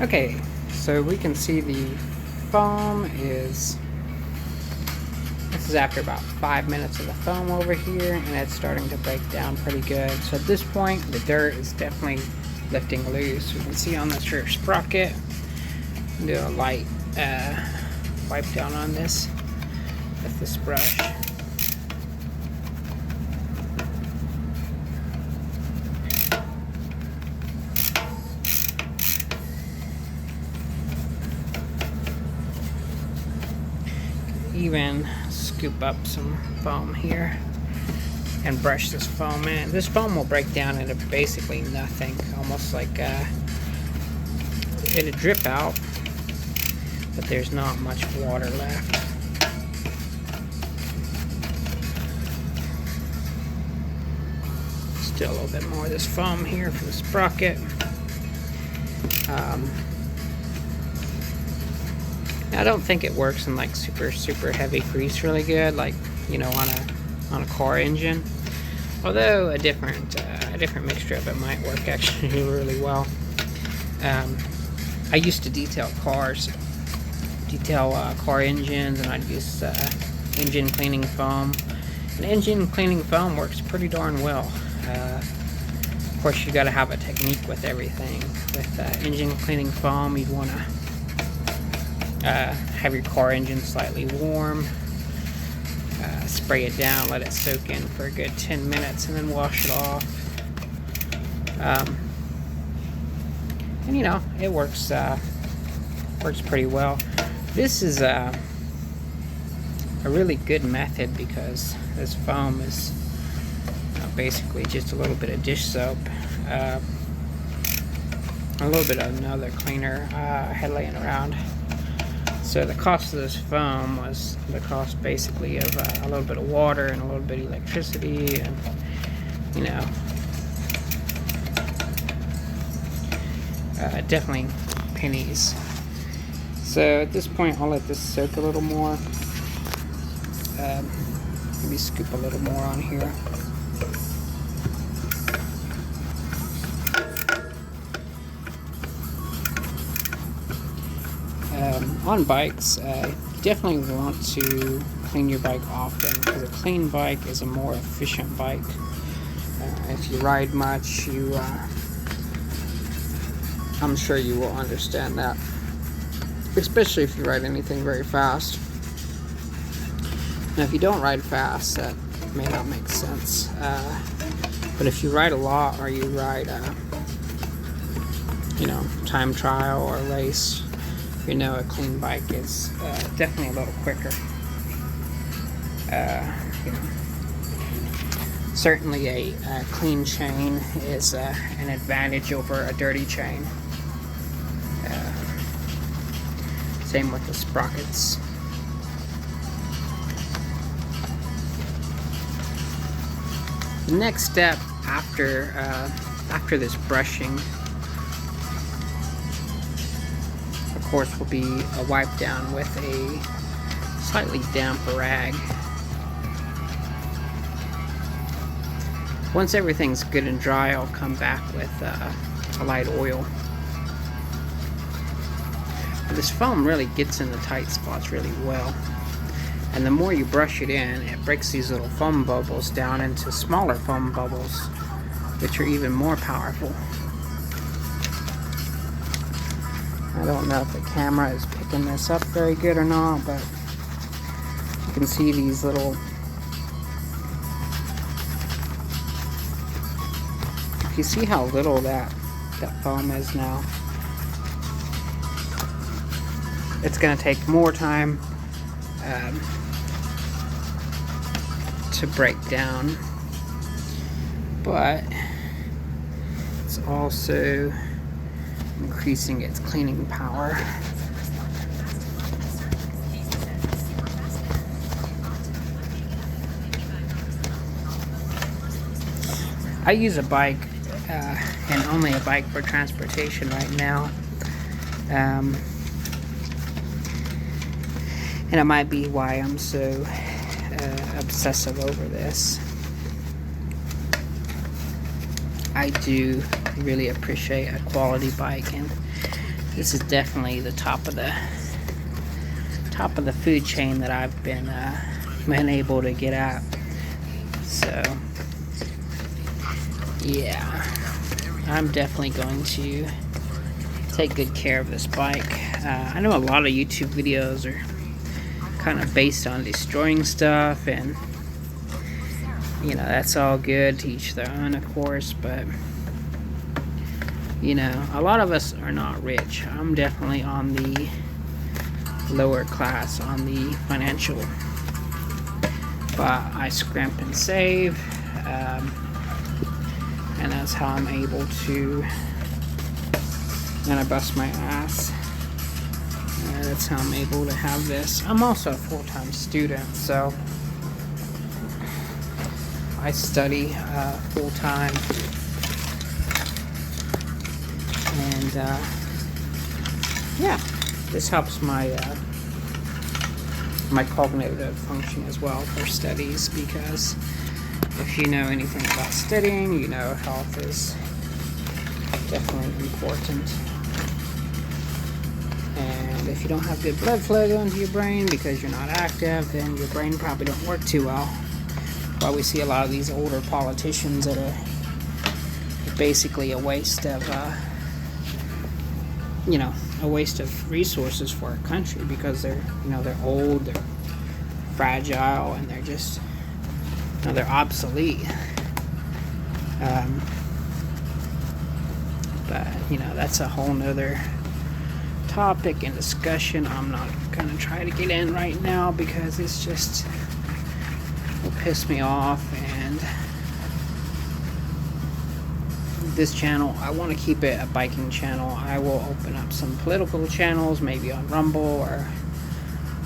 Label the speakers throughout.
Speaker 1: Okay, so we can see the foam is, this is after about 5 minutes of the foam over here, and it's starting to break down pretty good. So at this point, the dirt is definitely lifting loose. We can see on this rear sprocket. Do a light wipe down on this with this brush. Even scoop up some foam here and brush this foam in. This foam will break down into basically nothing, almost like it'll drip out, but there's not much water left. Still a little bit more of this foam here for the sprocket. I don't think it works in like super heavy grease really good, like, you know, on a car engine. Although a different mixture of it might work actually really well. I used to detail car engines, and I'd use engine cleaning foam. And engine cleaning foam works pretty darn well. Of course, you got to have a technique with everything. With engine cleaning foam, you'd want to have your car engine slightly warm, spray it down, let it soak in for a good 10 minutes, and then wash it off. And you know, it works pretty well. This is a really good method because this foam is basically just a little bit of dish soap, a little bit of another cleaner I had laying around. So the cost of this foam was the cost basically of a little bit of water and a little bit of electricity, and you know, definitely pennies. So at this point, I'll let this soak a little more. Maybe scoop a little more on here. On bikes, you definitely want to clean your bike often, because a clean bike is a more efficient bike. If you ride much, I'm sure you will understand that, especially if you ride anything very fast. Now, if you don't ride fast, that may not make sense. But if you ride a lot, or you ride, you know, time trial or race, you know, a clean bike is definitely a little quicker. You know, certainly a clean chain is an advantage over a dirty chain. Same with the sprockets. The next step after this brushing, of course, will be a wipe down with a slightly damp rag. Once everything's good and dry, I'll come back with a light oil. This foam really gets in the tight spots really well, and the more you brush it in, it breaks these little foam bubbles down into smaller foam bubbles, which are even more powerful. I don't know if the camera is picking this up very good or not, but you can see these little, if you see how little that foam is now, it's going to take more time to break down, but it's also increasing its cleaning power. I use a bike, and only a bike for transportation right now. And it might be why I'm so obsessive over this. I do really appreciate a quality bike, and This is definitely the top of the food chain that I've been able to get at. So yeah, I'm definitely going to take good care of this bike. I know a lot of YouTube videos are kind of based on destroying stuff, and you know, that's all good, to each their own, of course, but you know, a lot of us are not rich. I'm definitely on the lower class, on the financial, but I scrimp and save, and that's how I'm able to, and I bust my ass. That's how I'm able to have this. I'm also a full-time student, so I study full-time, and yeah, this helps my my cognitive function as well for studies, because if you know anything about studying, you know health is definitely important. And if you don't have good blood flow going to your brain because you're not active, then your brain probably don't work too well. Why we see a lot of these older politicians that are basically a waste of, you know, a waste of resources for our country, because they're, you know, they're old, they're fragile, and they're just, you know, they're obsolete. But you know, that's a whole nother topic and discussion. I'm not gonna try to get in right now because it's just, will piss me off. And this channel, I want to keep it a biking channel. I will open up some political channels, maybe on Rumble or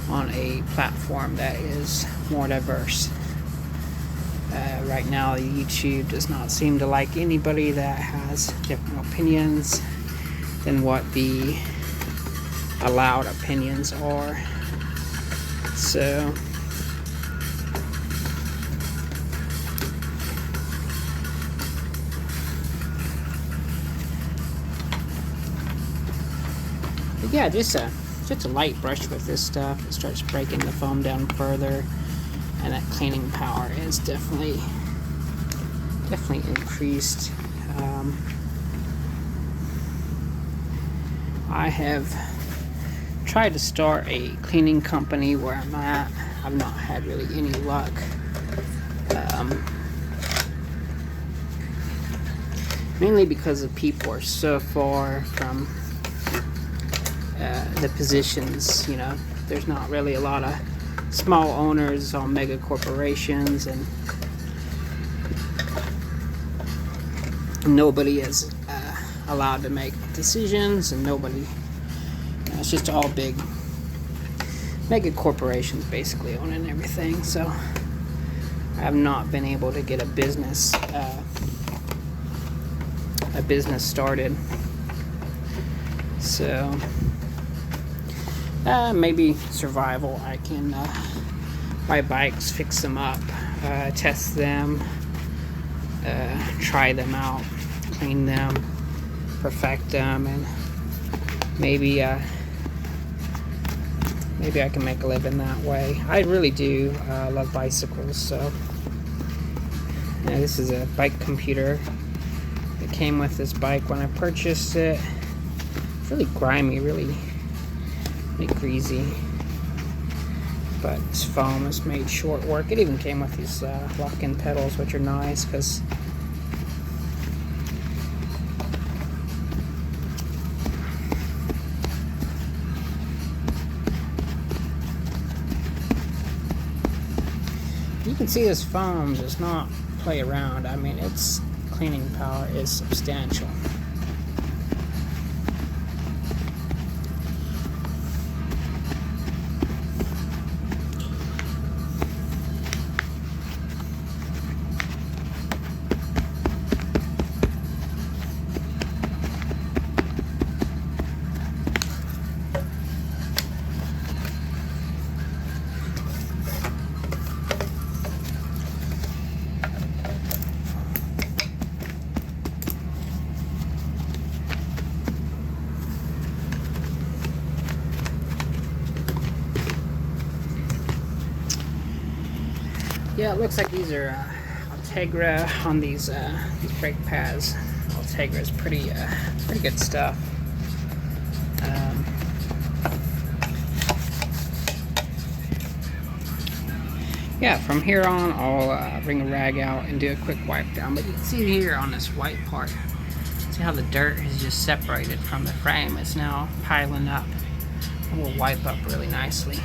Speaker 1: on a platform that is more diverse. Right now, YouTube does not seem to like anybody that has different opinions than what the allowed opinions are. So but yeah, just a light brush with this stuff. It starts breaking the foam down further, and that cleaning power is definitely increased. I have tried to start a cleaning company where I'm at. I've not had really any luck. Mainly because the people are so far from the positions. You know, there's not really a lot of small owners, all mega corporations, and nobody is allowed to make decisions, and nobody, you know, it's just all big mega corporations basically owning everything. So I have not been able to get a business started. So maybe survival. I can buy bikes, fix them up, test them, try them out, clean them, perfect them, and maybe I can make a living that way. I really do love bicycles. So this is a bike computer that came with this bike when I purchased it. It's really grimy, really greasy, but this foam has made short work. It even came with these lock-in pedals, which are nice, because you can see this foam does not play around. I mean, its cleaning power is substantial. Yeah, it looks like these are Ultegra on these brake pads. Ultegra is pretty good stuff. Yeah, from here on, I'll bring a rag out and do a quick wipe down. But you can see here on this white part, see how the dirt is just separated from the frame. It's now piling up. And we'll wipe up really nicely.